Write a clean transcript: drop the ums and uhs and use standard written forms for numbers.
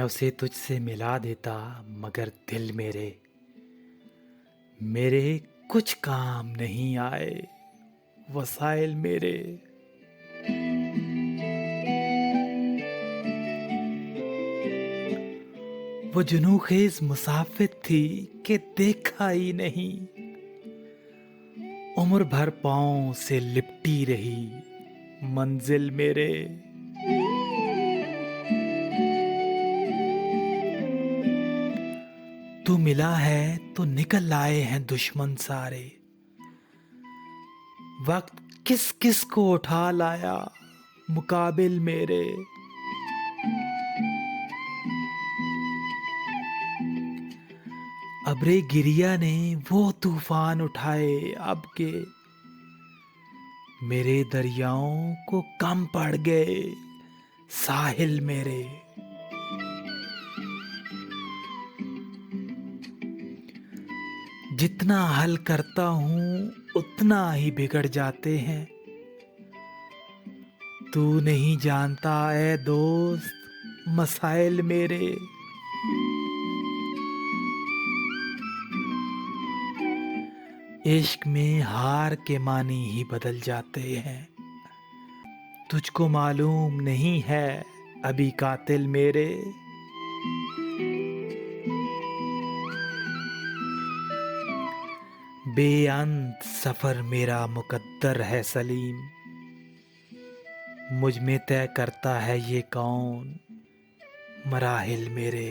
उसे तुझसे मिला देता, मगर दिल मेरे मेरे कुछ काम नहीं आए वसाइल मेरे। वो जुनूखेज मुसाफिर थी कि देखा ही नहीं, उम्र भर पाँव से लिपटी रही मंजिल मेरे। तू मिला है तो निकल आए हैं दुश्मन सारे, वक्त किस किस को उठा लाया मुकाबिल मेरे। अब्रे गिरिया ने वो तूफान उठाए अब के, मेरे दरियाओं को कम पड़ गए साहिल मेरे। जितना हल करता हूं उतना ही बिगड़ जाते हैं, तू नहीं जानता ऐ दोस्त मसाइल मेरे। इश्क में हार के मानी ही बदल जाते हैं, तुझको मालूम नहीं है अभी कातिल मेरे। बेअंत सफर मेरा मुकद्दर है सलीम, मुझ में तय करता है ये कौन मराहिल मेरे।